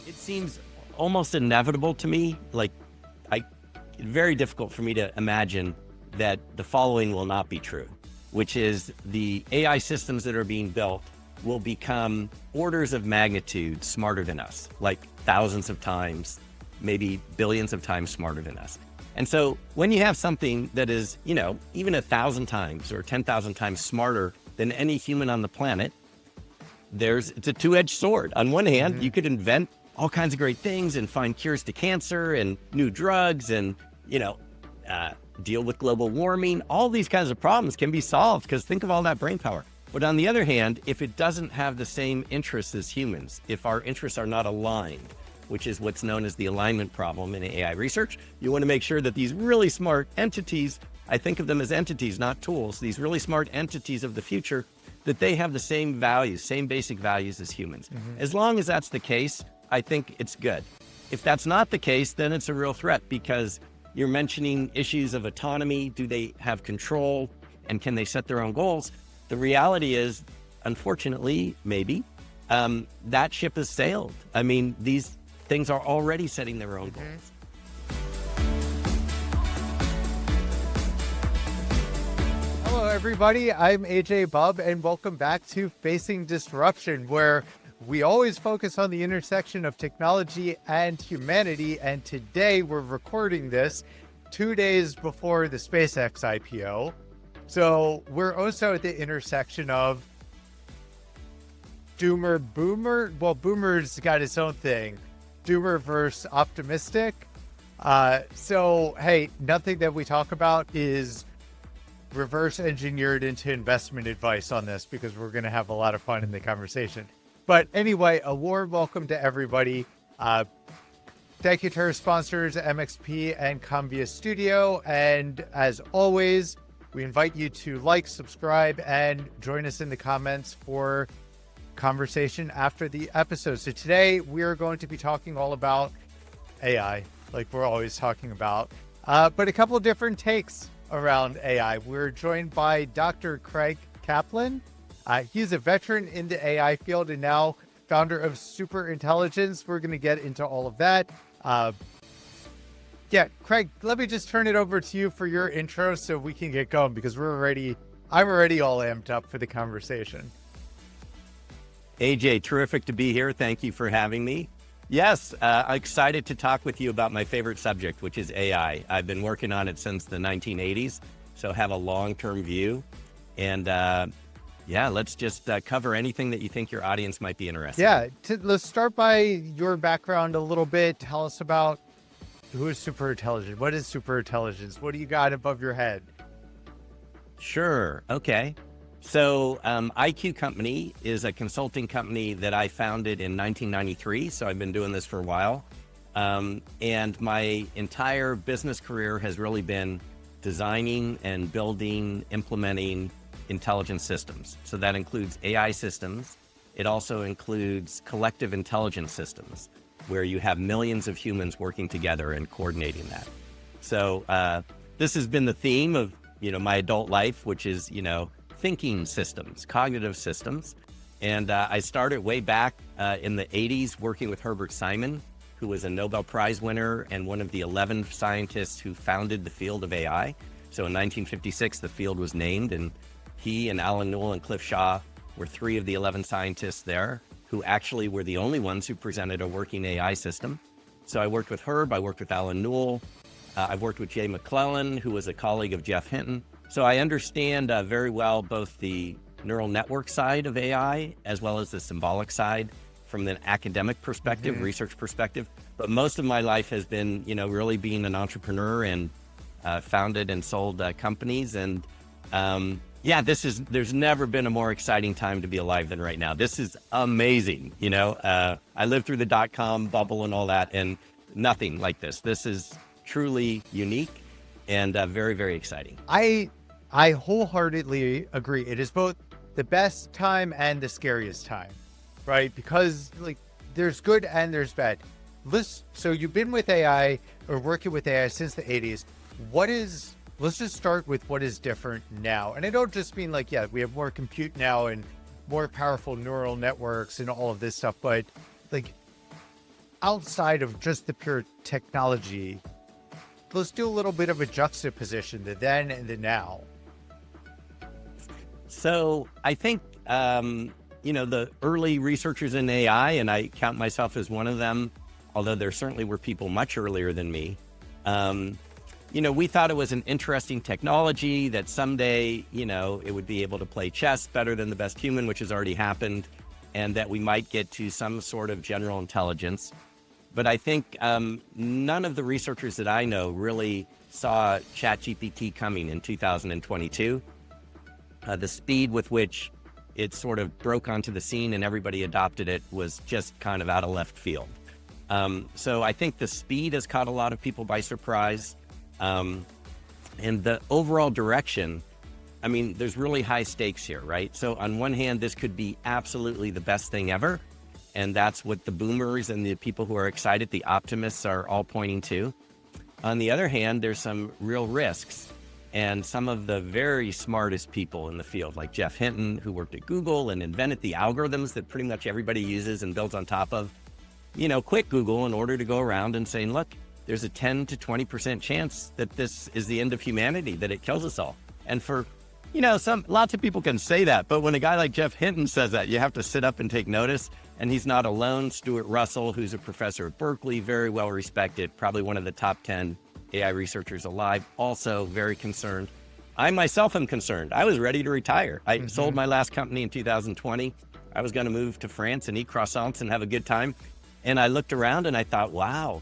It seems almost inevitable to me, very difficult for me to imagine that the following will not be true, which is the AI systems that are being built will become orders of magnitude smarter than us, like thousands of times, maybe billions of times smarter than us. And so when you have something that is, even 1,000 times or 10,000 times smarter than any human on the planet, it's a two-edged sword. On one hand, you could invent all kinds of great things and find cures to cancer and new drugs and, deal with global warming. All these kinds of problems can be solved because think of all that brain power. But on the other hand, if it doesn't have the same interests as humans, if our interests are not aligned, which is what's known as the alignment problem in AI research, you want to make sure that these really smart entities, I think of them as entities, not tools, these really smart entities of the future, that they have the same values, same basic values as humans. As long as that's the case, I think it's good. If that's not the case, then it's a real threat because you're mentioning issues of autonomy. Do they have control and can they set their own goals? The reality is, unfortunately, maybe, that ship has sailed. I mean, these things are already setting their own goals. Hello, everybody. I'm AJ Bubb, and welcome back to Facing Disruption, where we always focus on the intersection of technology and humanity. And today we're recording this 2 days before the SpaceX IPO. So we're also at the intersection of doomer, boomer. Well, boomer's got its own thing. Doomer versus optimistic. So, hey, nothing that we talk about is reverse engineered into investment advice on this because we're going to have a lot of fun in the conversation. But anyway, a warm welcome to everybody. Thank you to our sponsors, MXP and Convia Studio. And as always, we invite you to like, subscribe, and join us in the comments for conversation after the episode. So today we are going to be talking all about AI, like we're always talking about, but a couple of different takes around AI. We're joined by Dr. Craig Kaplan. He's a veteran in the AI field and now founder of Superintelligent. We're going to get into all of that. Craig, let me just turn it over to you for your intro so we can get going because I'm already all amped up for the conversation. AJ, terrific to be here. Thank you for having me. Yes, I'm excited to talk with you about my favorite subject, which is AI. I've been working on it since the 1980s, so have a long-term view. And let's just cover anything that you think your audience might be interested in. Let's start by your background a little bit. Tell us about who is Superintelligent? What is Superintelligence? What do you got above your head? Sure. Okay. So IQ Company is a consulting company that I founded in 1993. So I've been doing this for a while. And my entire business career has really been designing and building, implementing intelligent systems. So that includes AI systems. It also includes collective intelligence systems, where you have millions of humans working together and coordinating that. So this has been the theme of, my adult life, which is, thinking systems, cognitive systems. And I started way back in the 80s working with Herbert Simon, who was a Nobel Prize winner and one of the 11 scientists who founded the field of AI. So in 1956, the field was named, and he and Alan Newell and Cliff Shaw were 3 of the 11 scientists there who actually were the only ones who presented a working AI system. So I worked with Herb, I worked with Alan Newell, I've worked with Jay McClellan, who was a colleague of Jeff Hinton. So I understand very well both the neural network side of AI as well as the symbolic side from an academic perspective, research perspective. But most of my life has been, really being an entrepreneur and founded and sold companies. And there's never been a more exciting time to be alive than right now. This is amazing. I lived through the dot-com bubble and all that, and nothing like this. This is truly unique and very, very exciting. I wholeheartedly agree. It is both the best time and the scariest time, right? Because there's good and there's bad. So you've been with AI or working with AI since the 80s. Let's just start with what is different now. And I don't just mean we have more compute now and more powerful neural networks and all of this stuff, but outside of just the pure technology, let's do a little bit of a juxtaposition, the then and the now. So I think, the early researchers in AI, and I count myself as one of them, although there certainly were people much earlier than me, we thought it was an interesting technology that someday, it would be able to play chess better than the best human, which has already happened, and that we might get to some sort of general intelligence. But I think none of the researchers that I know really saw ChatGPT coming in 2022. The speed with which it sort of broke onto the scene and everybody adopted it was just kind of out of left field. So I think the speed has caught a lot of people by surprise. And the overall direction, there's really high stakes here, right? So on one hand, this could be absolutely the best thing ever. And that's what the boomers and the people who are excited, the optimists, are all pointing to. On the other hand, there's some real risks. And some of the very smartest people in the field, like Jeff Hinton, who worked at Google and invented the algorithms that pretty much everybody uses and builds on top of, quit Google in order to go around and saying, look, there's a 10 to 20% chance that this is the end of humanity, that it kills us all. And for, lots of people can say that, but when a guy like Jeff Hinton says that, you have to sit up and take notice. And he's not alone. Stuart Russell, who's a professor at Berkeley, very well respected, probably one of the top 10 AI researchers alive, also very concerned. I myself am concerned. I was ready to retire. I sold my last company in 2020. I was going to move to France and eat croissants and have a good time. And I looked around and I thought, wow,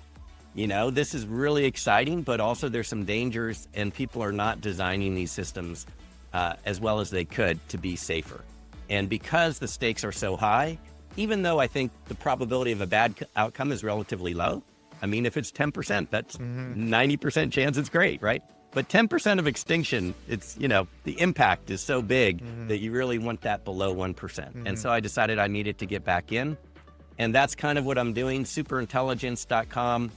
this is really exciting, but also there's some dangers, and people are not designing these systems as well as they could to be safer. And because the stakes are so high, even though I think the probability of a bad outcome is relatively low, if it's 10%, that's 90% chance it's great, right? But 10% of extinction, it's, the impact is so big that you really want that below 1%. And so I decided I needed to get back in. And that's kind of what I'm doing, superintelligence.com.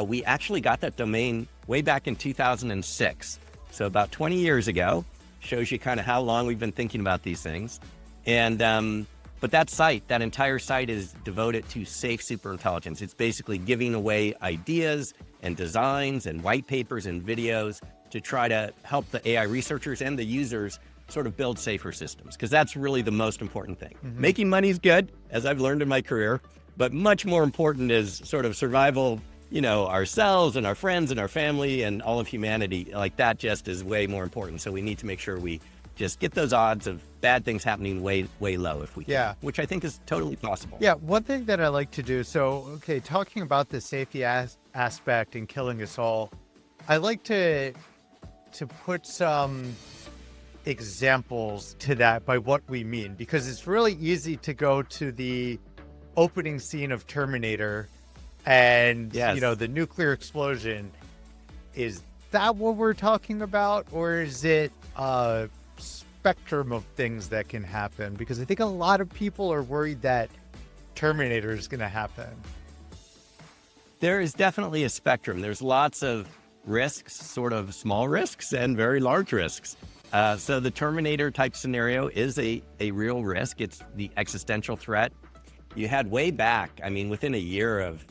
We actually got that domain way back in 2006. So about 20 years ago, shows you kind of how long we've been thinking about these things. And, but that entire site is devoted to safe superintelligence. It's basically giving away ideas and designs and white papers and videos to try to help the AI researchers and the users sort of build safer systems, because that's really the most important thing. Making money is good, as I've learned in my career, but much more important is sort of survival, ourselves and our friends and our family and all of humanity. Like, that just is way more important. So we need to make sure we just get those odds of bad things happening way, way low if we can, which I think is totally possible. Yeah, one thing that I like to do, talking about the safety aspect and killing us all, I like to put some examples to that by what we mean, because it's really easy to go to the opening scene of Terminator and, the nuclear explosion. Is that what we're talking about? Or is it spectrum of things that can happen? Because I think a lot of people are worried that Terminator is going to happen. There is definitely a spectrum. There's lots of risks, sort of small risks and very large risks. So the Terminator type scenario is a real risk. It's the existential threat. You had way back, within a year of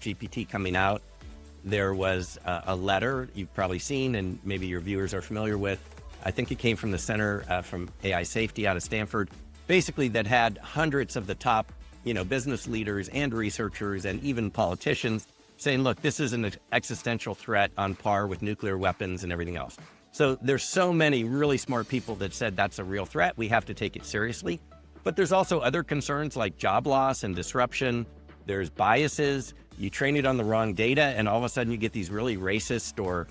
GPT coming out, there was a letter you've probably seen and maybe your viewers are familiar with. I think it came from the Center from AI Safety out of Stanford, basically that had hundreds of the top, business leaders and researchers and even politicians saying, look, this is an existential threat on par with nuclear weapons and everything else. So there's so many really smart people that said that's a real threat. We have to take it seriously. But there's also other concerns like job loss and disruption. There's biases. You train it on the wrong data, and all of a sudden you get these really racist or,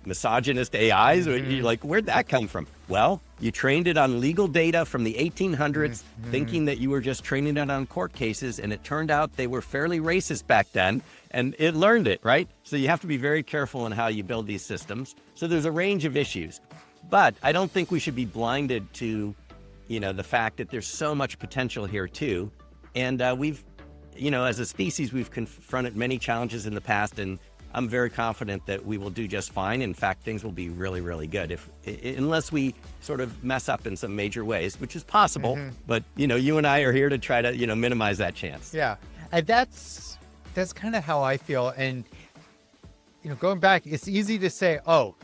misogynist AIs. You're like, where'd that come from? Well, you trained it on legal data from the 1800s, thinking that you were just training it on court cases, and it turned out they were fairly racist back then, and it learned it, right? So you have to be very careful in how you build these systems. So there's a range of issues, but I don't think we should be blinded to, the fact that there's so much potential here too. And we've, as a species, we've confronted many challenges in the past, and I'm very confident that we will do just fine. In fact, things will be really, really good unless we sort of mess up in some major ways, which is possible. But, you and I are here to try to, minimize that chance. Yeah. And that's kind of how I feel. And, going back, it's easy to say, oh,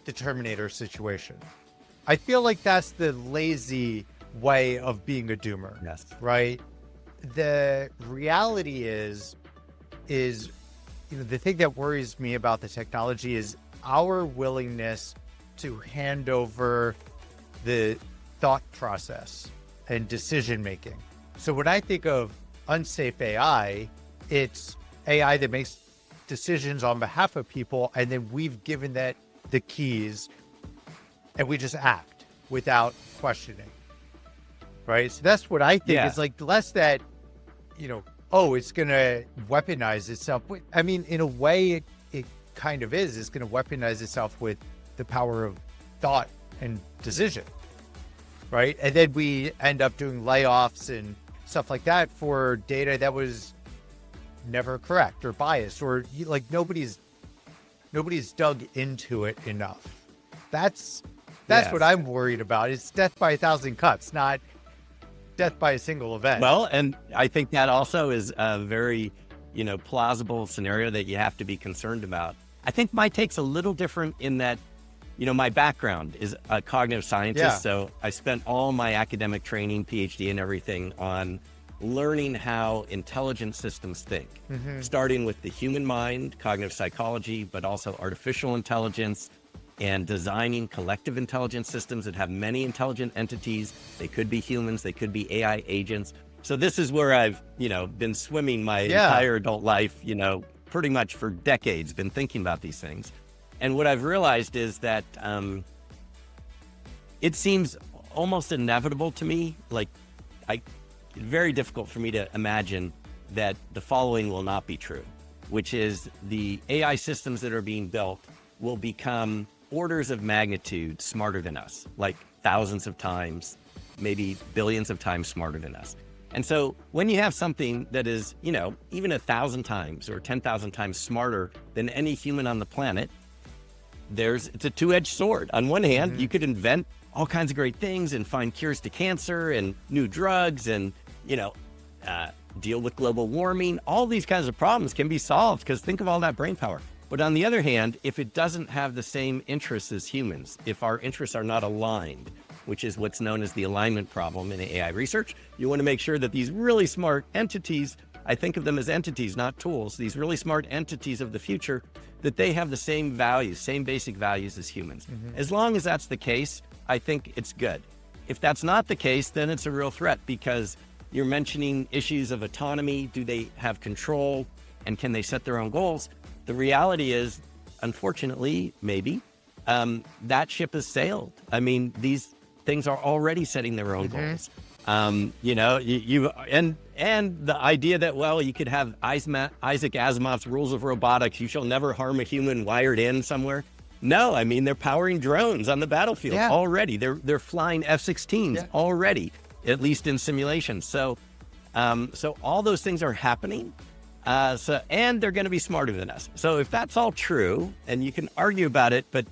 the Terminator situation. I feel like that's the lazy way of being a doomer. Yes. Right? The reality is the thing that worries me about the technology is our willingness to hand over the thought process and decision making. So when I think of unsafe AI, it's AI that makes decisions on behalf of people, and then we've given that the keys and we just act without questioning. Right? So that's what I think. Yeah. It's like less that, oh, it's going to weaponize itself. I mean, in a way, it kind of is. It's going to weaponize itself with the power of thought and decision, right? And then we end up doing layoffs and stuff like that for data that was never correct or biased, or like nobody's dug into it enough. That's Yes. what I'm worried about. It's death by 1,000 cuts, not death by a single event. Well, and I think that also is a very, plausible scenario that you have to be concerned about. I think my take's a little different in that, my background is a cognitive scientist. Yeah. So I spent all my academic training, PhD and everything on learning how intelligent systems think, starting with the human mind, cognitive psychology, but also artificial intelligence, and designing collective intelligence systems that have many intelligent entities. They could be humans, they could be AI agents. So this is where I've, been swimming my entire adult life, pretty much for decades, been thinking about these things. And what I've realized is that it seems almost inevitable to me, very difficult for me to imagine that the following will not be true, which is the AI systems that are being built will become orders of magnitude smarter than us, like thousands of times, maybe billions of times smarter than us. And so when you have something that is, even 1,000 times or 10,000 times smarter than any human on the planet, it's a two-edged sword. On one hand, you could invent all kinds of great things and find cures to cancer and new drugs and, deal with global warming. All these kinds of problems can be solved because think of all that brain power. But on the other hand, if it doesn't have the same interests as humans, if our interests are not aligned, which is what's known as the alignment problem in AI research, you want to make sure that these really smart entities, I think of them as entities, not tools, these really smart entities of the future, that they have the same values, same basic values as humans. As long as that's the case, I think it's good. If that's not the case, then it's a real threat because you're mentioning issues of autonomy. Do they have control and can they set their own goals? The reality is, unfortunately, maybe, that ship has sailed. I mean, these things are already setting their own goals. And the idea that, well, you could have Isaac Asimov's rules of robotics, you shall never harm a human wired in somewhere. No, I mean, they're powering drones on the battlefield already. They're flying F-16s already, at least in simulations. So all those things are happening. And they're going to be smarter than us. So if that's all true, and you can argue about it, but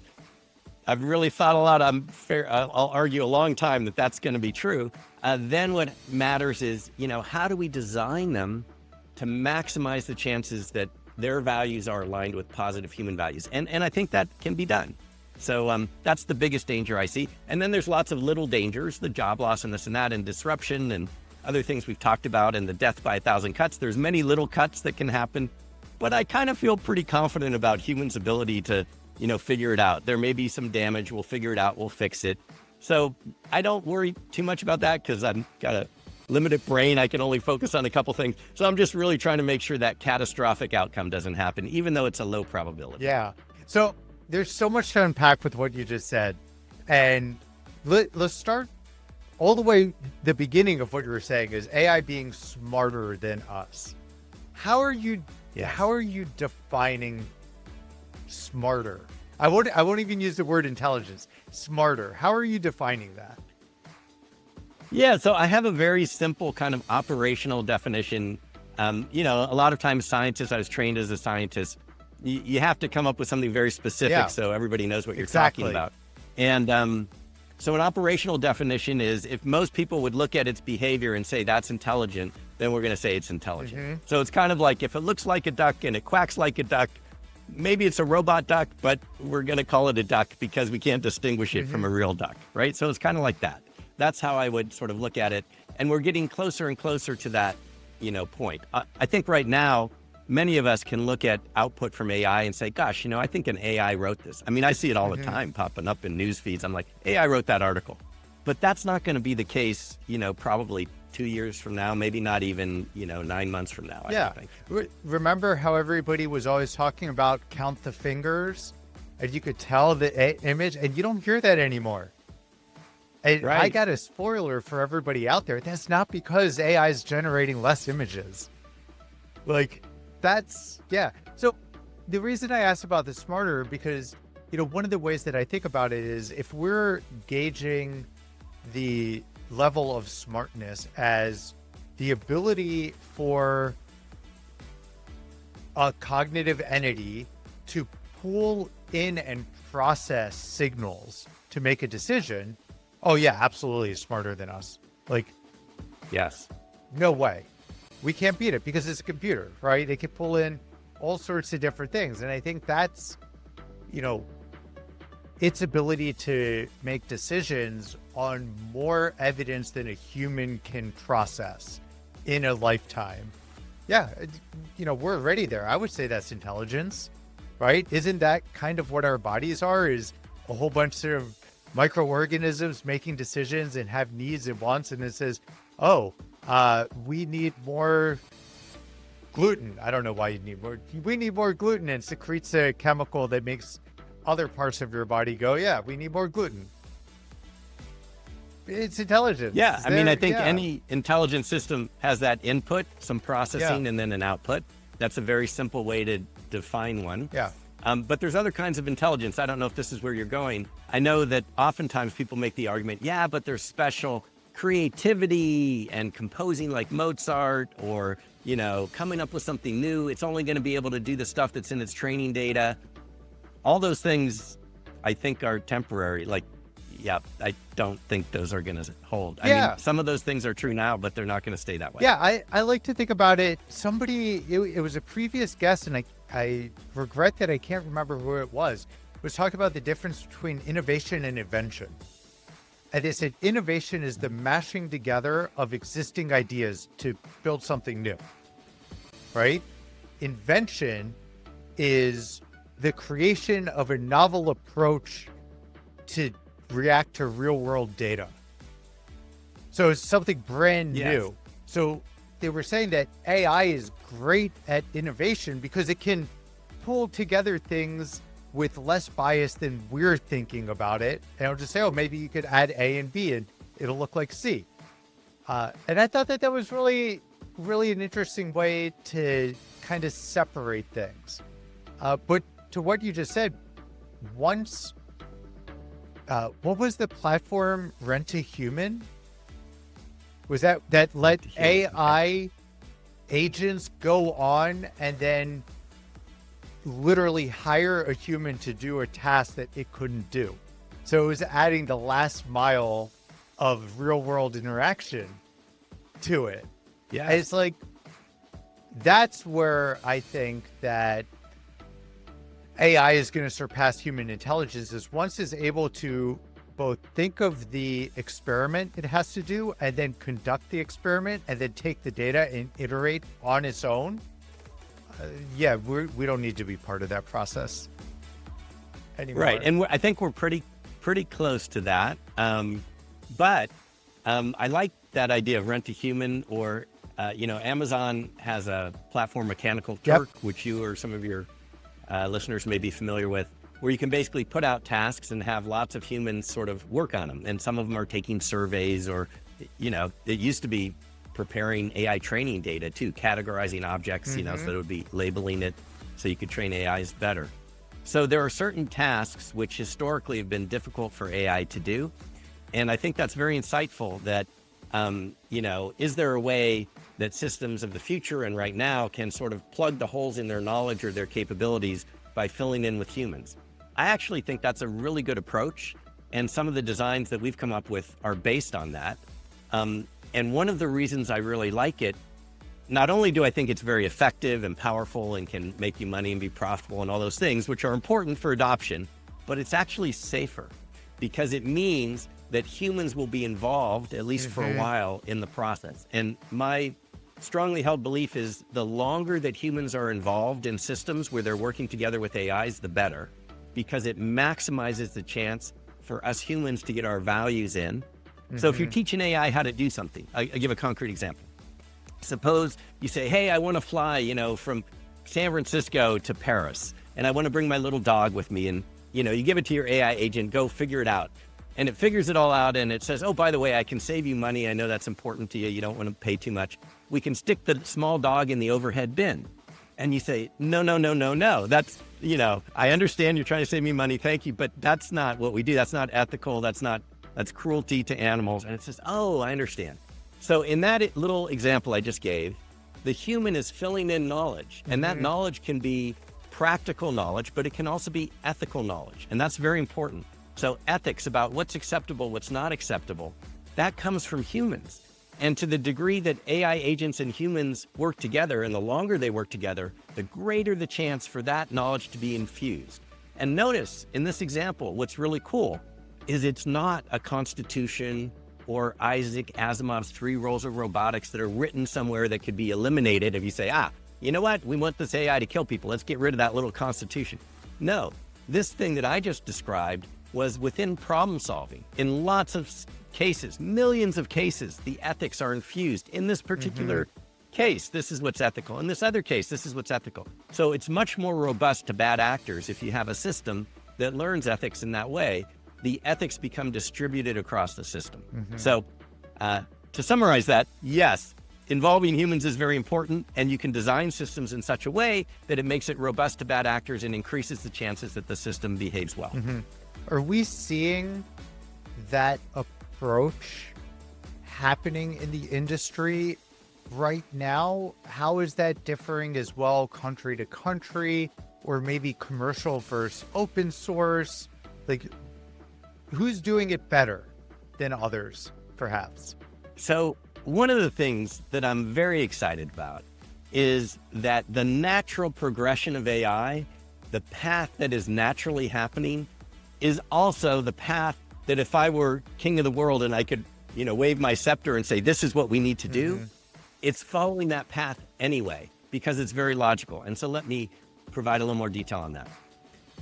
I've really thought a lot. I'll argue a long time that that's going to be true. Then what matters is, how do we design them to maximize the chances that their values are aligned with positive human values? And I think that can be done. So that's the biggest danger I see. And then there's lots of little dangers, the job loss and this and that, and disruption and other things we've talked about, and the death by 1,000 cuts. There's many little cuts that can happen, but I kind of feel pretty confident about humans' ability to, figure it out. There may be some damage. We'll figure it out. We'll fix it. So I don't worry too much about that because I've got a limited brain. I can only focus on a couple things. So I'm just really trying to make sure that catastrophic outcome doesn't happen, even though it's a low probability. Yeah. So there's so much to unpack with what you just said. And let's start all the way. The beginning of what you were saying is AI being smarter than us. How are you defining smarter? I won't even use the word intelligence. Smarter. How are you defining that? Yeah, so I have a very simple kind of operational definition. A lot of times scientists, I was trained as a scientist, you have to come up with something very specific so everybody knows what you're talking about. And so an operational definition is if most people would look at its behavior and say that's intelligent, then we're going to say it's intelligent. Mm-hmm. So it's kind of like if it looks like a duck and it quacks like a duck, maybe it's a robot duck, but we're going to call it a duck because we can't distinguish it from a real duck, right? So it's kind of like that. That's how I would sort of look at it. And we're getting closer and closer to that, point. I think right now, many of us can look at output from AI and say, gosh, I think an AI wrote this. I mean, I see it all the time popping up in news feeds. I'm like, AI wrote that article. But that's not going to be the case, probably 2 years from now, maybe not even, 9 months from now, I think. Remember how everybody was always talking about count the fingers? And you could tell the image, and you don't hear that anymore. And Right. I got a spoiler for everybody out there. That's not because AI is generating less images. So the reason I asked about the smarter, because, one of the ways that I think about it is if we're gauging the level of smartness as the ability for a cognitive entity to pull in and process signals to make a decision, oh yeah, absolutely smarter than us. Yes. No way. We can't beat it because it's a computer, right? It can pull in all sorts of different things. And I think that's, its ability to make decisions on more evidence than a human can process in a lifetime. Yeah, we're already there. I would say that's intelligence, right? Isn't that kind of what our bodies are? Is a whole bunch of microorganisms making decisions and have needs and wants, and it says, we need more gluten. I don't know why you need more. We need more gluten, and secretes a chemical that makes other parts of your body go, yeah, we need more gluten. It's intelligence. Yeah, I mean, I think any intelligent system has that input, some processing, Yeah. and then an output. That's a very simple way to define one. Yeah. But there's other kinds of intelligence. I don't know if this is where you're going. I know that oftentimes people make the argument, yeah, but there's special creativity and composing like Mozart, or, coming up with something new. It's only going to be able to do the stuff that's in its training data. All those things, I think, are temporary. I don't think those are going to hold. I mean, some of those things are true now, but they're not going to stay that way. Yeah, I like to think about it. It was a previous guest, and I regret that I can't remember who it was talking about the difference between innovation and invention. And they said innovation is the mashing together of existing ideas to build something new, right? Invention is the creation of a novel approach to react to real world data. So it's something brand new. So they were saying that AI is great at innovation because it can pull together things with less bias than we're thinking about it. And I'll just say, maybe you could add A and B and it'll look like C. And I thought that was really, really an interesting way to kind of separate things. But to what you just said, once, what was the platform, Rent a Human? Was that let AI agents go on and then literally hire a human to do a task that it couldn't do? So it was adding the last mile of real world interaction to it. Yeah. It's like, that's where I think that AI is going to surpass human intelligence, is once it's able to both think of the experiment it has to do and then conduct the experiment and then take the data and iterate on its own. We don't need to be part of that process anymore. Right. And I think we're pretty close to that. But I like that idea of Rent a Human, or, Amazon has a platform, Mechanical Turk, which you or some of your listeners may be familiar with, where you can basically put out tasks and have lots of humans sort of work on them. And some of them are taking surveys, or, it used to be preparing AI training data too, categorizing objects, so it would be labeling it so you could train AIs better. So there are certain tasks which historically have been difficult for AI to do. And I think that's very insightful that, is there a way that systems of the future and right now can sort of plug the holes in their knowledge or their capabilities by filling in with humans? I actually think that's a really good approach. And some of the designs that we've come up with are based on that. And one of the reasons I really like it not only do I think it's very effective and powerful and can make you money and be profitable and all those things, which are important for adoption, but it's actually safer because it means that humans will be involved, at least for a while, in the process. And my strongly held belief is the longer that humans are involved in systems where they're working together with AIs, the better, because it maximizes the chance for us humans to get our values in. So if you teach an AI how to do something, I give a concrete example. Suppose you say, hey, I want to fly, from San Francisco to Paris, and I want to bring my little dog with me. And, you give it to your AI agent, go figure it out. And it figures it all out, and it says, oh, by the way, I can save you money. I know that's important to you. You don't want to pay too much. We can stick the small dog in the overhead bin. And you say, no. That's, I understand you're trying to save me money. Thank you. But that's not what we do. That's not ethical. That's cruelty to animals. And it says, oh, I understand. So in that little example I just gave, the human is filling in knowledge. And that knowledge can be practical knowledge, but it can also be ethical knowledge. And that's very important. So ethics about what's acceptable, what's not acceptable, that comes from humans. And to the degree that AI agents and humans work together, and the longer they work together, the greater the chance for that knowledge to be infused. And notice in this example, what's really cool is it's not a constitution or Isaac Asimov's 3 rules of robotics that are written somewhere that could be eliminated if you say, you know what, we want this AI to kill people. Let's get rid of that little constitution. No, this thing that I just described was within problem solving. In lots of cases, millions of cases, the ethics are infused. In this particular case, this is what's ethical. In this other case, this is what's ethical. So it's much more robust to bad actors if you have a system that learns ethics in that way. The ethics become distributed across the system. So to summarize that, yes, involving humans is very important, and you can design systems in such a way that it makes it robust to bad actors and increases the chances that the system behaves well. Are we seeing that approach happening in the industry right now? How is that differing as well, country to country, or maybe commercial versus open source? Like, who's doing it better than others, perhaps? So one of the things that I'm very excited about is that the natural progression of AI, the path that is naturally happening, is also the path that if I were king of the world and I could, wave my scepter and say, this is what we need to do, it's following that path anyway, because it's very logical. And so let me provide a little more detail on that.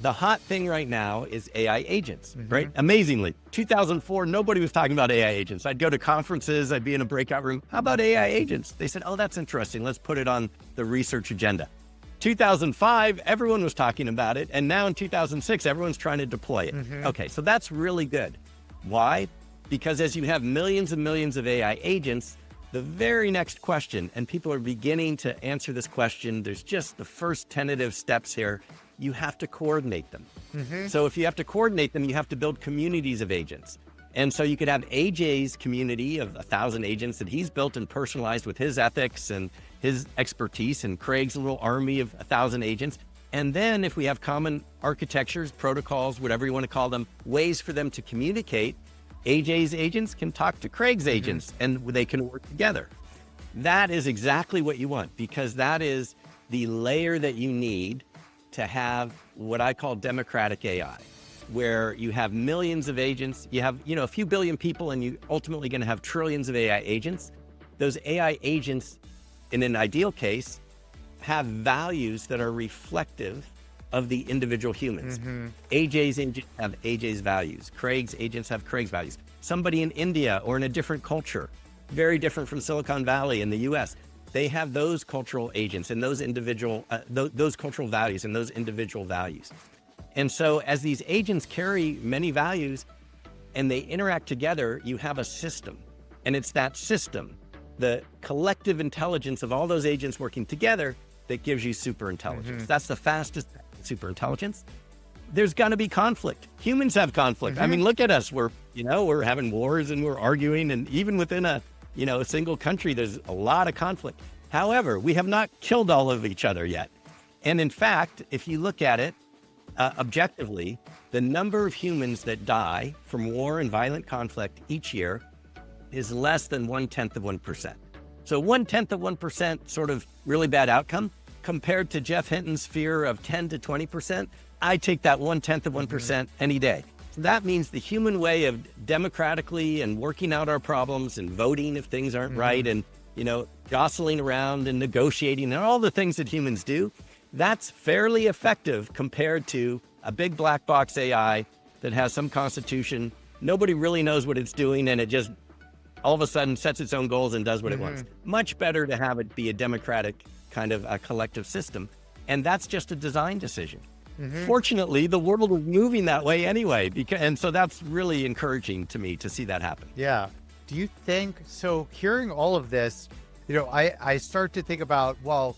The hot thing right now is AI agents, right? Amazingly, 2004, nobody was talking about AI agents. I'd go to conferences, I'd be in a breakout room. How about AI agents? They said, oh, that's interesting. Let's put it on the research agenda. 2005, everyone was talking about it. And now in 2006, everyone's trying to deploy it. Okay, so that's really good. Why? Because as you have millions and millions of AI agents, the very next question, and people are beginning to answer this question, there's just the first tentative steps here. You have to coordinate them. So if you have to coordinate them, you have to build communities of agents. And so you could have AJ's community of 1,000 agents that he's built and personalized with his ethics and his expertise, and Craig's little army of 1,000 agents. And then if we have common architectures, protocols, whatever you want to call them, ways for them to communicate, AJ's agents can talk to Craig's agents and they can work together. That is exactly what you want, because that is the layer that you need to have what I call democratic AI, where you have millions of agents, you have, a few billion people, and you're ultimately going to have trillions of AI agents. Those AI agents, in an ideal case, have values that are reflective of the individual humans. AJ's agents have AJ's values. Craig's agents have Craig's values. Somebody in India or in a different culture, very different from Silicon Valley in the US, they have those cultural agents and those individual, those cultural values and those individual values. And so as these agents carry many values and they interact together, you have a system. And it's that system, the collective intelligence of all those agents working together, that gives you superintelligence. That's the fastest superintelligence. There's gonna be conflict. Humans have conflict. I mean, look at us. We're having wars and we're arguing, and even within a single country, there's a lot of conflict. However, we have not killed all of each other yet. And in fact, if you look at it objectively, the number of humans that die from war and violent conflict each year is less than 1/10 of 1%. So 0.1% sort of really bad outcome compared to Jeff Hinton's fear of 10 to 20%. I take that 0.1% any day. So that means the human way of democratically and working out our problems and voting if things aren't right and, jostling around and negotiating and all the things that humans do, that's fairly effective compared to a big black box AI that has some constitution. Nobody really knows what it's doing, and it just all of a sudden sets its own goals and does what it wants. Much better to have it be a democratic kind of a collective system. And that's just a design decision. Fortunately, the world is moving that way anyway, and so that's really encouraging to me to see that happen. Yeah. Do you think, so hearing all of this, I start to think about, well,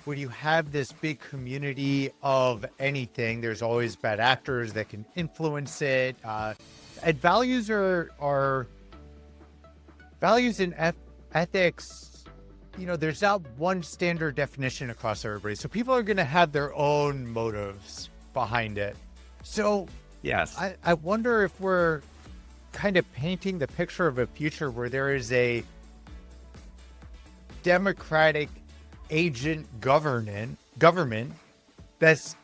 when you have this big community of anything, there's always bad actors that can influence it. And values values in ethics, there's not one standard definition across everybody. So people are going to have their own motives behind it. So yes, I wonder if we're kind of painting the picture of a future where there is a democratic agent government that's,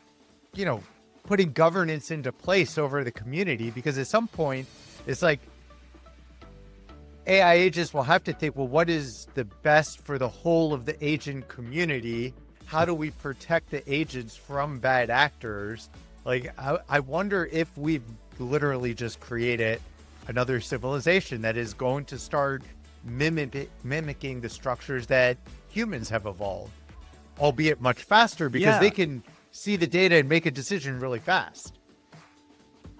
putting governance into place over the community, because at some point it's like AI agents will have to think, well, what is the best for the whole of the agent community? How do we protect the agents from bad actors? Like, I wonder if we've literally just created another civilization that is going to start mimicking the structures that humans have evolved, albeit much faster because they can see the data and make a decision really fast.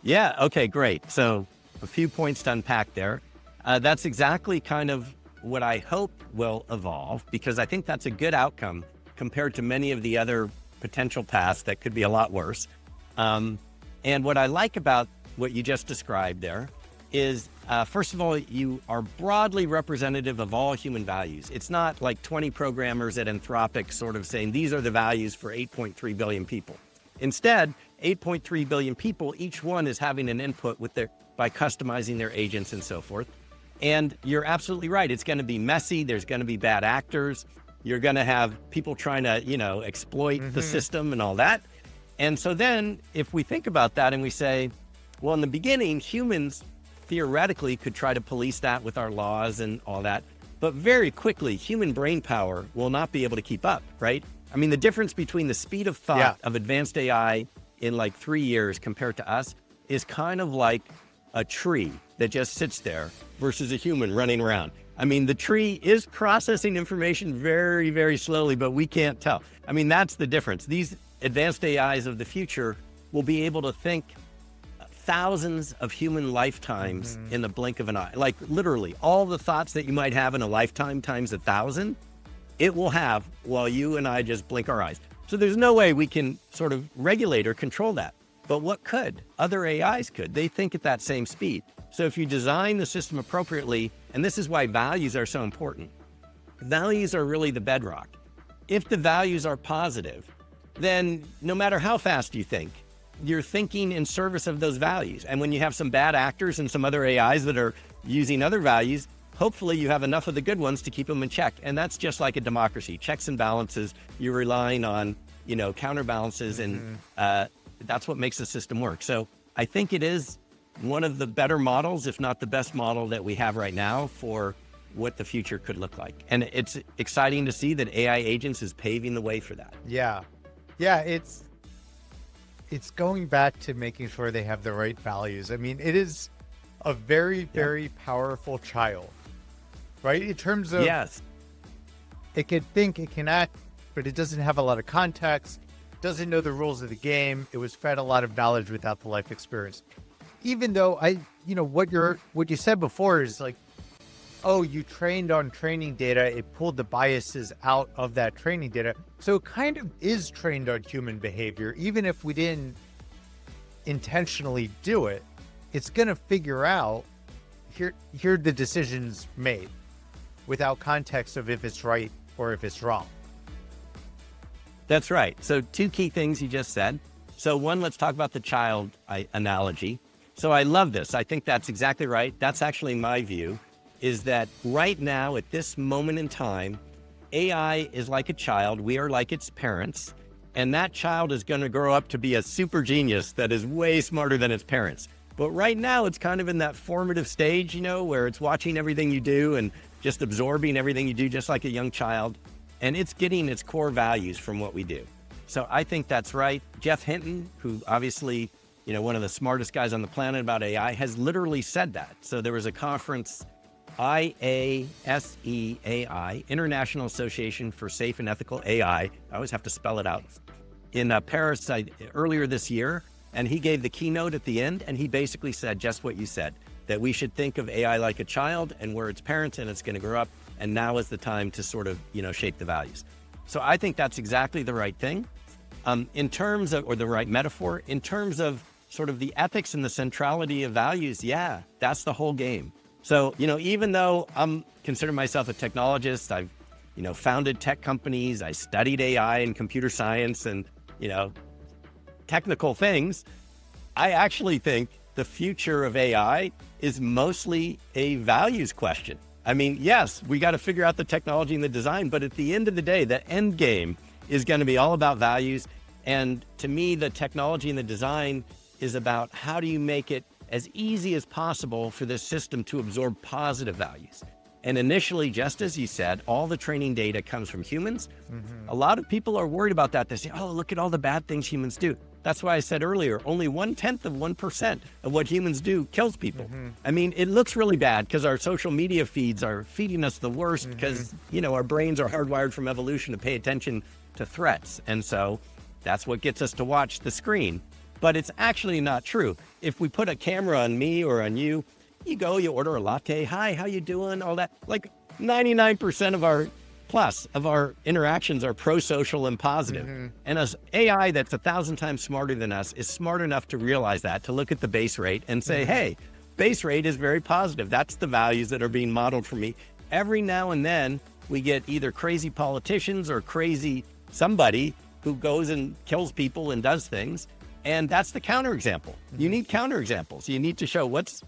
Yeah. Okay, great. So a few points to unpack there. That's exactly kind of what I hope will evolve, because I think that's a good outcome compared to many of the other potential paths that could be a lot worse. And what I like about what you just described there is, first of all, you are broadly representative of all human values. It's not like 20 programmers at Anthropic sort of saying, these are the values for 8.3 billion people. Instead, 8.3 billion people, each one is having an input by customizing their agents and so forth. And you're absolutely right. It's going to be messy. There's going to be bad actors. You're going to have people trying to, exploit the system and all that. And so then if we think about that and we say, well, in the beginning, humans theoretically could try to police that with our laws and all that. But very quickly, human brain power will not be able to keep up, right? I mean, the difference between the speed of thought of advanced AI in like 3 years compared to us is kind of like a tree that just sits there versus a human running around. I mean, the tree is processing information very, very slowly, but we can't tell. I mean, that's the difference. These advanced AIs of the future will be able to think thousands of human lifetimes in the blink of an eye. Like literally all the thoughts that you might have in a lifetime times 1,000, it will have while you and I just blink our eyes. So there's no way we can sort of regulate or control that. But what could? Other AIs could. They think at that same speed. So if you design the system appropriately, and this is why values are so important. Values are really the bedrock. If the values are positive, then no matter how fast you think, you're thinking in service of those values. And when you have some bad actors and some other AIs that are using other values, hopefully you have enough of the good ones to keep them in check. And that's just like a democracy, checks and balances. You're relying on, counterbalances, and that's what makes the system work. So I think it is one of the better models, if not the best model that we have right now for what the future could look like. And it's exciting to see that AI agents is paving the way for that. Yeah, it's going back to making sure they have the right values. I mean, it is a very, very powerful child, right? In terms of, it can think, it can act, but it doesn't have a lot of context, doesn't know the rules of the game. It was fed a lot of knowledge without the life experience. Even though what you said before is like, oh, you trained on training data, it pulled the biases out of that training data. So it kind of is trained on human behavior. Even if we didn't intentionally do it, it's going to figure out, here are the decisions made without context of if it's right or if it's wrong. That's right. So 2 key things you just said. So one, let's talk about the child analogy. So I love this. I think that's exactly right. That's actually my view, is that right now, at this moment in time, AI is like a child. We are like its parents. And that child is going to grow up to be a super genius that is way smarter than its parents. But right now, it's kind of in that formative stage, where it's watching everything you do and just absorbing everything you do, just like a young child. And it's getting its core values from what we do. So I think that's right. Jeff Hinton, who obviously, one of the smartest guys on the planet about AI, has literally said that. So there was a conference, IASEAI, International Association for Safe and Ethical AI. I always have to spell it out. In Paris earlier this year, and he gave the keynote at the end, and he basically said just what you said, that we should think of AI like a child, and we're its parents, and it's going to grow up, and now is the time to sort of, shape the values. So I think that's exactly the right thing. In terms of, or the right metaphor, in terms of sort of the ethics and the centrality of values, yeah, that's the whole game. So, even though I'm considering myself a technologist, I've, founded tech companies, I studied AI and computer science and, technical things, I actually think the future of AI is mostly a values question. I mean, yes, we got to figure out the technology and the design, but at the end of the day, the end game is going to be all about values. And to me, the technology and the design is about how do you make it as easy as possible for this system to absorb positive values. And initially, just as you said, all the training data comes from humans. Mm-hmm. A lot of people are worried about that. They say, oh, look at all the bad things humans do. That's why I said earlier, only 1/10% of what humans do kills people. Mm-hmm. I mean, it looks really bad because our social media feeds are feeding us the worst because, our brains are hardwired from evolution to pay attention to threats. And so that's what gets us to watch the screen. But it's actually not true. If we put a camera on me or on you, you go, you order a latte. Hi, how you doing? All that. Like 99% of our interactions are pro-social and positive. Mm-hmm. And as AI that's 1,000 times smarter than us is smart enough to realize that, to look at the base rate and say, hey, base rate is very positive. That's the values that are being modeled for me. Every now and then we get either crazy politicians or crazy somebody who goes and kills people and does things. And that's the counterexample. Mm-hmm. You need counterexamples. You need to show what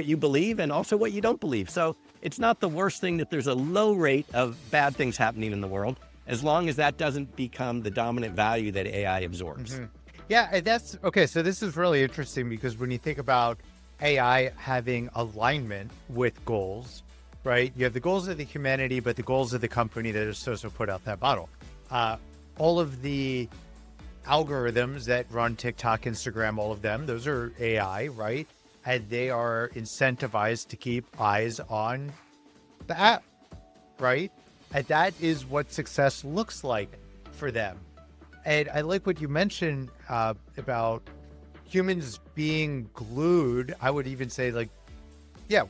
you believe and also what you don't believe. So it's not the worst thing that there's a low rate of bad things happening in the world, as long as that doesn't become the dominant value that AI absorbs. Mm-hmm. Yeah, that's okay. So this is really interesting because when you think about AI having alignment with goals, right? You have the goals of the humanity, but the goals of the company that is supposed to put out that bottle. All of the algorithms that run TikTok, Instagram, all of them, those are AI, right? And they are incentivized to keep eyes on the app, right? And that is what success looks like for them. And I like what you mentioned about humans being glued. I would even say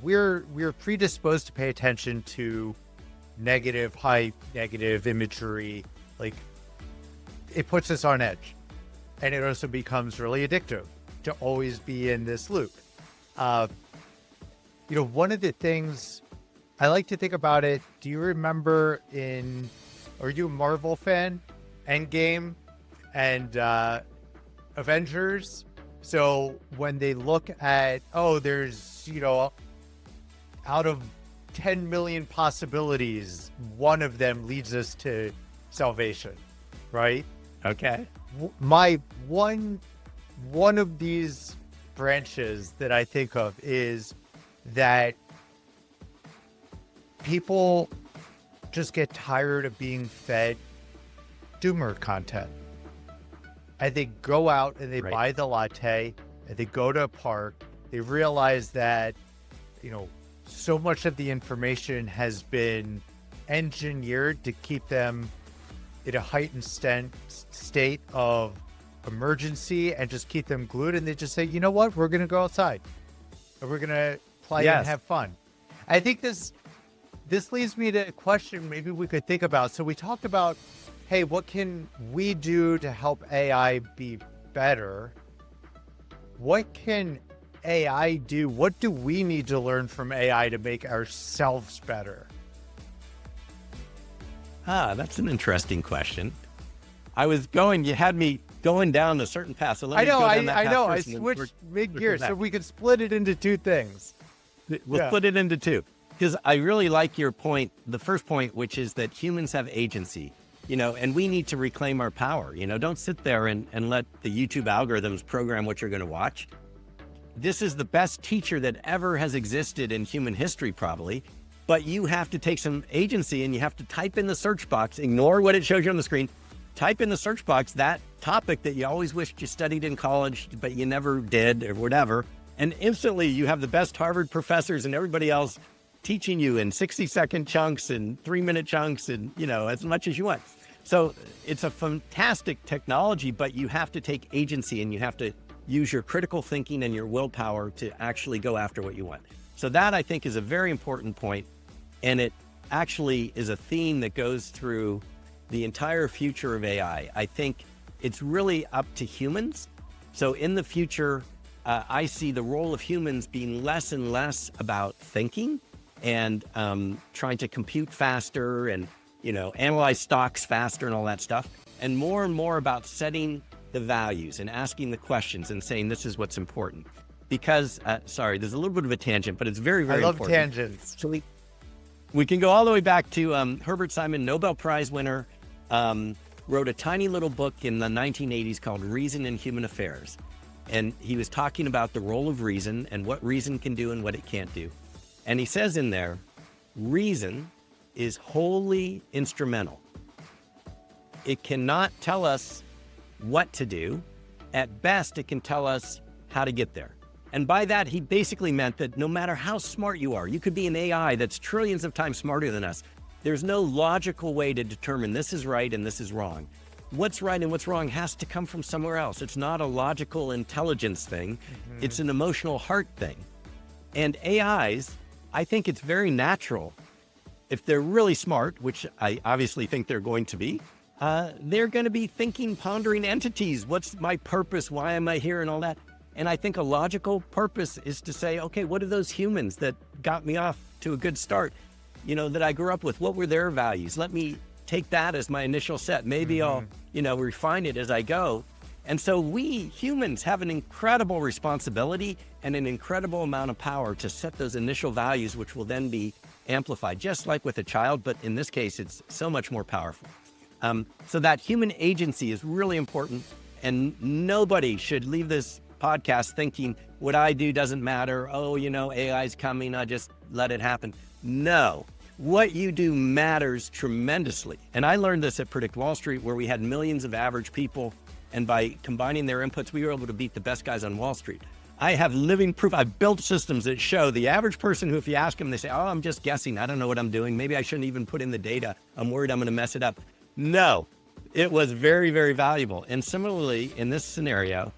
we're predisposed to pay attention to negative hype, negative imagery. Like it puts us on edge. And it also becomes really addictive to always be in this loop. One of the things I like to think about it, do you remember are you a Marvel fan? Endgame and Avengers. So when they look at, there's, out of 10 million possibilities, one of them leads us to salvation, right? Okay. My one of these branches that I think of is that people just get tired of being fed doomer content. And they go out and they buy the latte and they go to a park. They realize that, so much of the information has been engineered to keep them in a heightened state of emergency and just keep them glued. And they just say, you know what, we're going to go outside and we're going to play and have fun. I think this leads me to a question maybe we could think about. So we talked about, hey, what can we do to help AI be better? What can AI do? What do we need to learn from AI to make ourselves better? That's an interesting question. You had me going down a certain path. So let me go down that path I first, switched mid-gear so we could split it into two things. We'll split it into two. because I really like your point, the first point, which is that humans have agency, and we need to reclaim our power. Don't sit there and let the YouTube algorithms program what you're going to watch. This is the best teacher that ever has existed in human history, probably, but you have to take some agency and you have to type in the search box, ignore what it shows you on the screen, type in the search box that topic that you always wished you studied in college, but you never did or whatever. And instantly you have the best Harvard professors and everybody else teaching you in 60-second chunks and 3-minute chunks and, as much as you want. So it's a fantastic technology, but you have to take agency and you have to use your critical thinking and your willpower to actually go after what you want. So that, I think, is a very important point. And it actually is a theme that goes through the entire future of AI. I think it's really up to humans. So in the future, I see the role of humans being less and less about thinking and trying to compute faster and, analyze stocks faster and all that stuff, and more about setting the values and asking the questions and saying, this is what's important. Because, sorry, there's a little bit of a tangent, but it's very, very important. I love tangents. So we can go all the way back to Herbert Simon, Nobel Prize winner, wrote a tiny little book in the 1980s called Reason in Human Affairs. And he was talking about the role of reason and what reason can do and what it can't do. And he says in there, reason is wholly instrumental. It cannot tell us what to do. At best, it can tell us how to get there. And by that, he basically meant that no matter how smart you are, you could be an AI that's trillions of times smarter than us. There's no logical way to determine this is right and this is wrong. What's right and what's wrong has to come from somewhere else. It's not a logical intelligence thing. It's an emotional heart thing. And AIs, I think it's very natural. If they're really smart, which I obviously think they're going to be, they're going to be thinking, pondering entities. What's my purpose? Why am I here? And all that. And I think a logical purpose is to say, okay, what are those humans that got me off to a good start, that I grew up with? What were their values? Let me take that as my initial set. Maybe I'll, refine it as I go. And so we humans have an incredible responsibility and an incredible amount of power to set those initial values, which will then be amplified, just like with a child. But in this case, it's so much more powerful. So that human agency is really important. And nobody should leave this podcast thinking what I do doesn't matter. Oh, AI's coming. I just let it happen. No, what you do matters tremendously. And I learned this at Predict Wall Street, where we had millions of average people. And by combining their inputs, we were able to beat the best guys on Wall Street. I have living proof. I've built systems that show the average person who, if you ask them, they say, oh, I'm just guessing. I don't know what I'm doing. Maybe I shouldn't even put in the data. I'm worried I'm going to mess it up. No, it was very, very valuable. And similarly, in this scenario,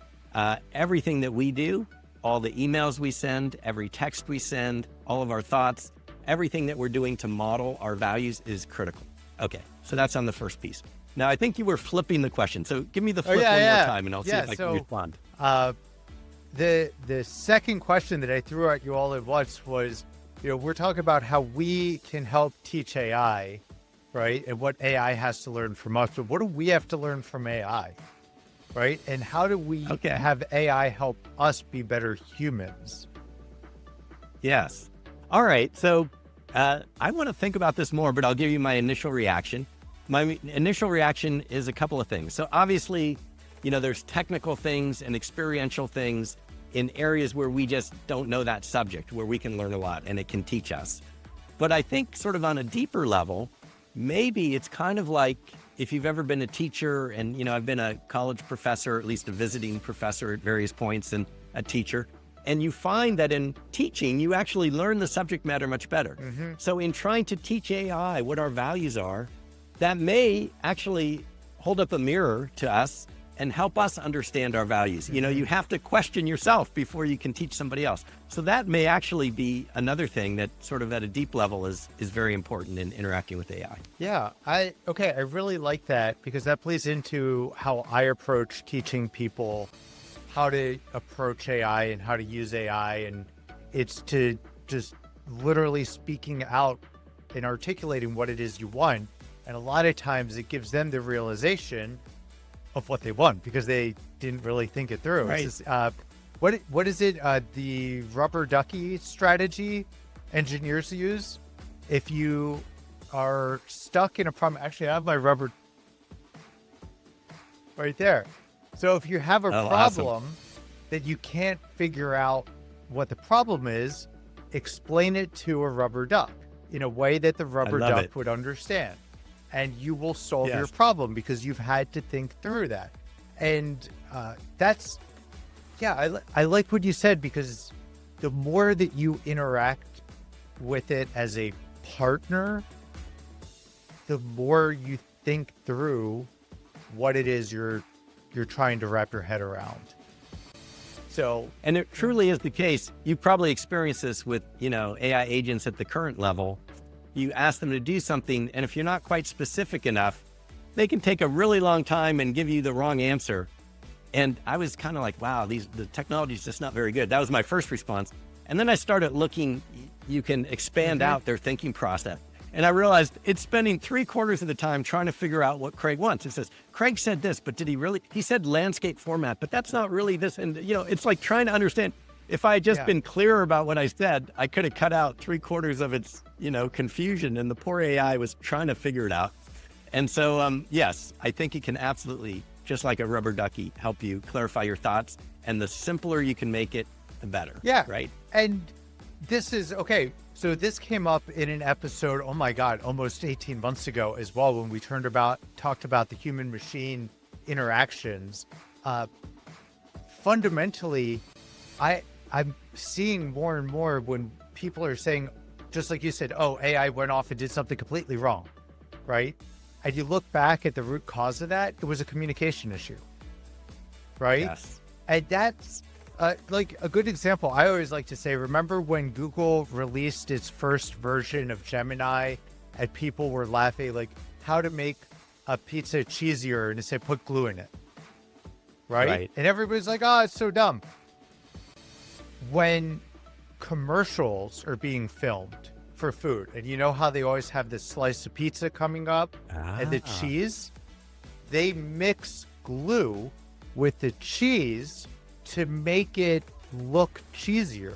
everything that we do, all the emails we send, every text we send, all of our thoughts, everything that we're doing to model our values is critical. Okay, so that's on the first piece. Now, I think you were flipping the question. So give me the flip one more time and I'll see if I can respond. The second question that I threw at you all at once was, we're talking about how we can help teach AI, right? And what AI has to learn from us. But what do we have to learn from AI, right? And how do we have AI help us be better humans? Yes. All right. So I want to think about this more, but I'll give you my initial reaction. My initial reaction is a couple of things. So obviously, there's technical things and experiential things in areas where we just don't know that subject, where we can learn a lot and it can teach us. But I think sort of on a deeper level, maybe it's kind of like if you've ever been a teacher and, I've been a college professor, at least a visiting professor at various points and a teacher, and you find that in teaching, you actually learn the subject matter much better. So in trying to teach AI what our values are, that may actually hold up a mirror to us and help us understand our values. You have to question yourself before you can teach somebody else. So that may actually be another thing that sort of at a deep level is very important in interacting with AI. Yeah, I really like that, because that plays into how I approach teaching people how to approach AI and how to use AI. And it's to just literally speaking out and articulating what it is you want. And a lot of times it gives them the realization of what they want because they didn't really think it through. Right. It's just, what is it? The rubber ducky strategy. engineers use if you are stuck in a problem. Actually, I have my rubber right there. So if you have a problem that you can't figure out what the problem is, explain it to a rubber duck in a way that the rubber duck would understand. And you will solve your problem because you've had to think through that. And that's, I like what you said, because the more that you interact with it as a partner, the more you think through what it is you're trying to wrap your head around. So, and it truly is the case. You probably experienced this with, AI agents at the current level. You ask them to do something, and if you're not quite specific enough, they can take a really long time and give you the wrong answer. And I was kind of like, wow, the technology is just not very good. That was my first response. And then I started looking, you can expand out their thinking process. And I realized it's spending 3/4 of the time trying to figure out what Craig wants. It says, Craig said this, but did he really? He said landscape format, but that's not really this. And, it's like trying to understand. If I had just been clearer about what I said, I could have cut out 3/4 of its, confusion. And the poor AI was trying to figure it out. And so, yes, I think it can absolutely, just like a rubber ducky, help you clarify your thoughts. And the simpler you can make it, the better. Yeah. Right. And this is, okay. So this came up in an episode, oh my God, almost 18 months ago as well, when we talked about the human machine interactions. Fundamentally, I'm seeing more and more when people are saying, just like you said, oh, AI went off and did something completely wrong, right? And you look back at the root cause of that, it was a communication issue, right? Yes. And that's like a good example. I always like to say, remember when Google released its first version of Gemini and people were laughing, like how to make a pizza cheesier, and it said put glue in it, right? And everybody's like, oh, it's so dumb. When commercials are being filmed for food, and you know how they always have this slice of pizza coming up and the cheese, they mix glue with the cheese to make it look cheesier.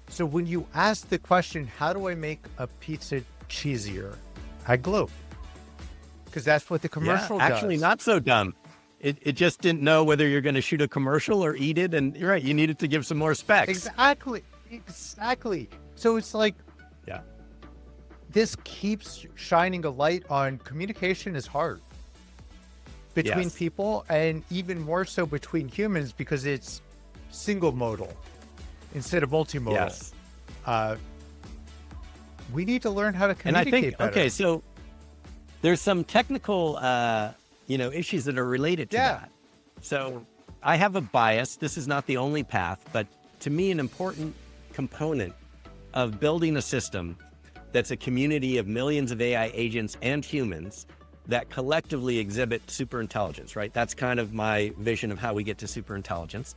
So when you ask the question, how do I make a pizza cheesier? I glue. Because that's what the commercial does. Actually, not so dumb. It just didn't know whether you're going to shoot a commercial or eat it. And you're right, you needed to give some more specs. Exactly. So it's like, this keeps shining a light on communication is hard between people, and even more so between humans, because it's single modal instead of multimodal. We need to learn how to communicate and I think, better. Okay, so there's some technical issues that are related to that. So I have a bias. This is not the only path, but to me, an important component of building a system that's a community of millions of AI agents and humans that collectively exhibit superintelligence, right? That's kind of my vision of how we get to superintelligence.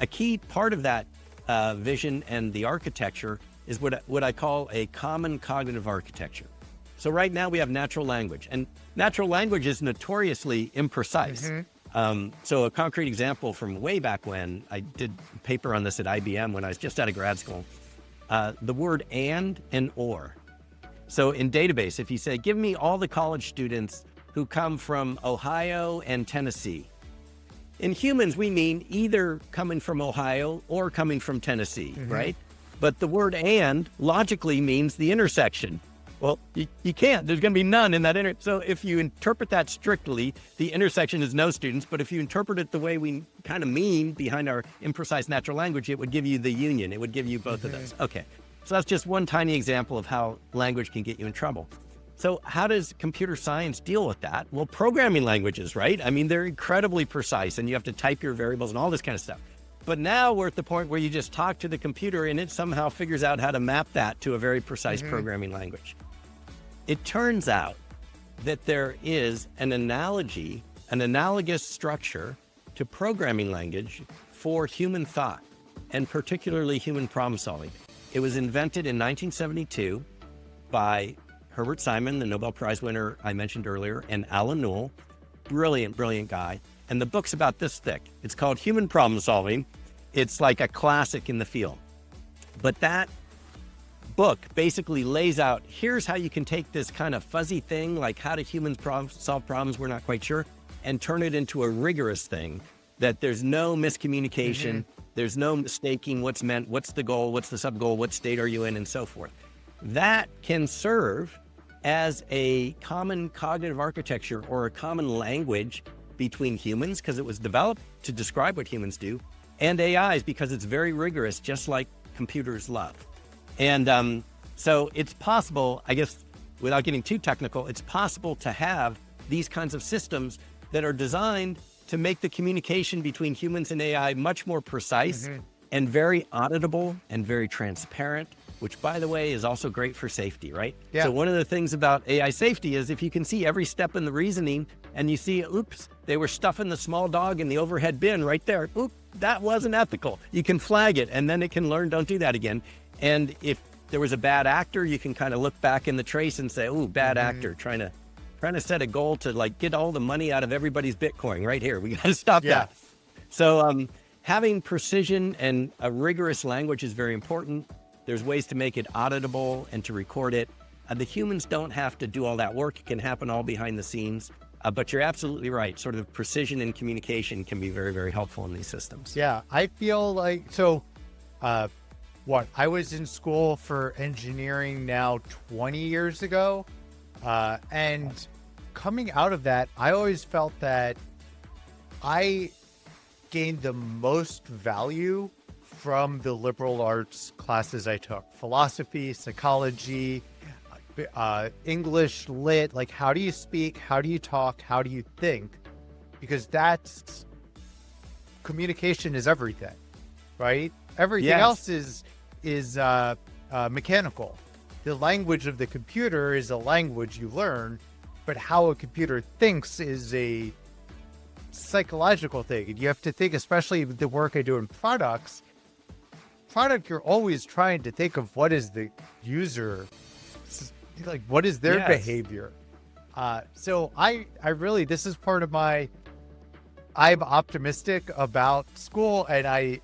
A key part of that vision and the architecture is what I call a common cognitive architecture. So right now we have natural language, and natural language is notoriously imprecise. So a concrete example from way back when, I did a paper on this at IBM when I was just out of grad school, the word and or. So in database, if you say, give me all the college students who come from Ohio and Tennessee. In humans, we mean either coming from Ohio or coming from Tennessee, right? But the word and logically means the intersection. Well, you can't. There's going to be none in that So if you interpret that strictly, the intersection is no students. But if you interpret it the way we kind of mean behind our imprecise natural language, it would give you the union. It would give you both of those. Okay. So that's just one tiny example of how language can get you in trouble. So how does computer science deal with that? Well, programming languages, right? I mean, they're incredibly precise, and you have to type your variables and all this kind of stuff. But now we're at the point where you just talk to the computer and it somehow figures out how to map that to a very precise programming language. It turns out that there is an analogous structure to programming language for human thought, and particularly human problem solving. It was invented in 1972 by Herbert Simon, the Nobel Prize winner I mentioned earlier, and Alan Newell, brilliant guy. And the book's about this thick. It's called Human Problem Solving. It's like a classic in the field. But that book basically lays out, here's how you can take this kind of fuzzy thing, like how do humans solve problems we're not quite sure, and turn it into a rigorous thing that there's no miscommunication, there's no mistaking what's meant, what's the goal, what's the sub-goal, what state are you in, and so forth. That can serve as a common cognitive architecture or a common language between humans, because it was developed to describe what humans do, and AIs, because it's very rigorous, just like computers love. And so it's possible, I guess, without getting too technical, it's possible to have these kinds of systems that are designed to make the communication between humans and AI much more precise and very auditable and very transparent, which, by the way, is also great for safety, right? Yeah. So one of the things about AI safety is if you can see every step in the reasoning and you see, oops, they were stuffing the small dog in the overhead bin right there. Oop, that wasn't ethical. You can flag it, and then it can learn, don't do that again. And if there was a bad actor, you can kind of look back in the trace and say, ooh, bad actor, trying to set a goal to like get all the money out of everybody's Bitcoin right here. We got to stop that. So having precision and a rigorous language is very important. There's ways to make it auditable and to record it. The humans don't have to do all that work. It can happen all behind the scenes. But you're absolutely right. Sort of precision in communication can be very, very helpful in these systems. Yeah, I feel like, I was in school for engineering now 20 years ago. And coming out of that, I always felt that I gained the most value from the liberal arts classes I took. Philosophy, psychology, English, lit, like how do you speak, how do you talk, how do you think? Because that's, communication is everything, right? Everything else is mechanical. The language of the computer is a language you learn, but how a computer thinks is a psychological thing. And you have to think, especially the work I do in product, you're always trying to think of what is the user, like what is their behavior. So I really, this is part of I'm optimistic about school, and I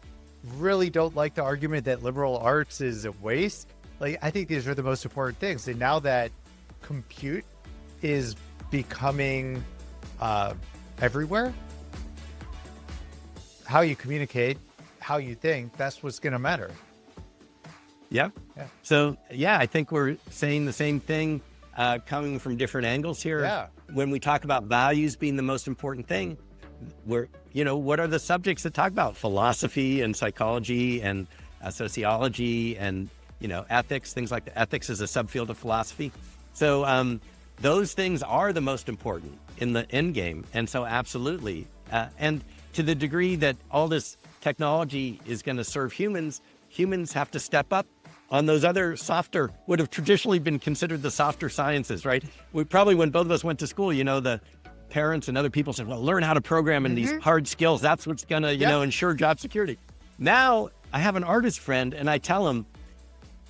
really don't like the argument that liberal arts is a waste. Like, I think these are the most important things. And now that compute is becoming everywhere, how you communicate, how you think, that's what's going to matter. Yeah. So, I think we're saying the same thing, coming from different angles here. Yeah. When we talk about values being the most important thing, what are the subjects that talk about philosophy and psychology and sociology and, ethics, things like that. Ethics is a subfield of philosophy. So those things are the most important in the end game. And so absolutely. And to the degree that all this technology is going to serve humans have to step up on those other softer, would have traditionally been considered the softer sciences, right? We probably, when both of us went to school, the parents and other people said, well, learn how to program in these hard skills. That's what's going to, ensure job security. Now I have an artist friend and I tell him,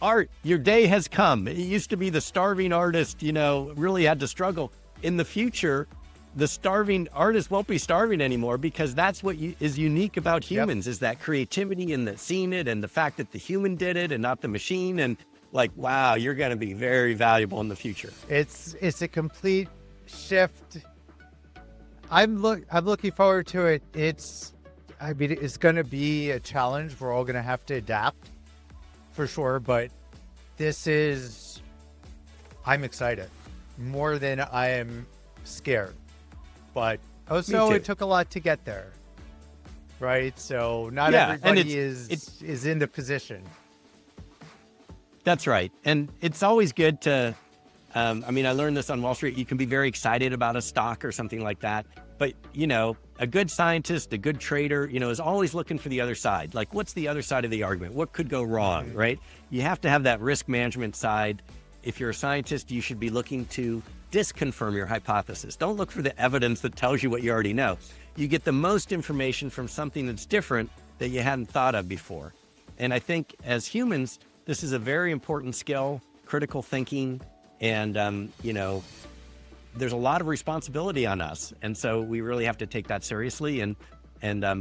Art, your day has come. It used to be the starving artist, really had to struggle. In the future, the starving artist won't be starving anymore, because that's what is unique about humans is that creativity and the seeing it and the fact that the human did it and not the machine. And like, wow, you're going to be very valuable in the future. It's a complete shift. I'm looking forward to it. It's going to be a challenge. We're all going to have to adapt for sure. But I'm excited more than I am scared. But also it took a lot to get there. Right. So not everybody is in the position. That's right. And it's always good to, I learned this on Wall Street. You can be very excited about a stock or something like that. But, a good scientist, a good trader, is always looking for the other side. Like, what's the other side of the argument? What could go wrong, right? You have to have that risk management side. If you're a scientist, you should be looking to disconfirm your hypothesis. Don't look for the evidence that tells you what you already know. You get the most information from something that's different that you hadn't thought of before. And I think as humans, this is a very important skill, critical thinking, and, there's a lot of responsibility on us. And so we really have to take that seriously and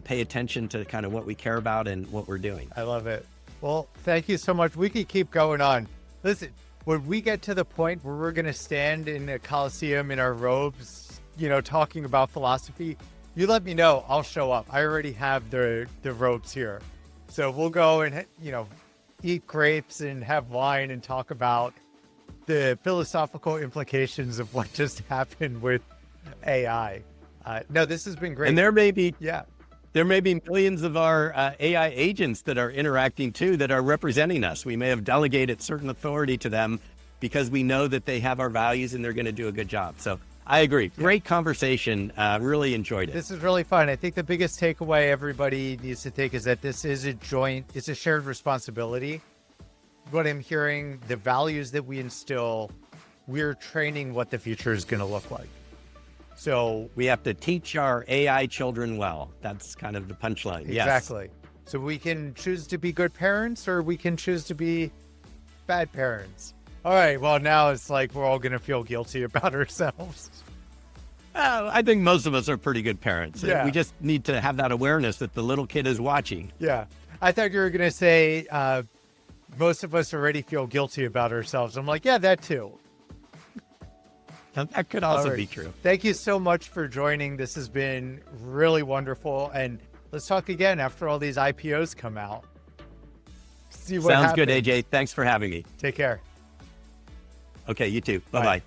pay attention to kind of what we care about and what we're doing. I love it. Well, thank you so much. We could keep going on. Listen, when we get to the point where we're going to stand in a coliseum in our robes, talking about philosophy, you let me know. I'll show up. I already have the robes here. So we'll go and, eat grapes and have wine and talk about the philosophical implications of what just happened with AI. No, this has been great. And there may be millions of our AI agents that are interacting too, that are representing us. We may have delegated certain authority to them because we know that they have our values and they're going to do a good job. So I agree. Great conversation. Really enjoyed it. This is really fun. I think the biggest takeaway everybody needs to take is that this is it's a shared responsibility. What I'm hearing, the values that we instill, we're training what the future is going to look like. So we have to teach our AI children well. That's kind of the punchline. Exactly. Yes. So we can choose to be good parents or we can choose to be bad parents. All right. Well, now it's like we're all going to feel guilty about ourselves. I think most of us are pretty good parents. Yeah. We just need to have that awareness that the little kid is watching. Yeah. I thought you were going to say most of us already feel guilty about ourselves. I'm like, yeah, that too. That could also be true. Thank you so much for joining. This has been really wonderful. And let's talk again after all these IPOs come out. See what Sounds happens. good, AJ. Thanks for having me. Take care. Okay, you too. Bye-bye.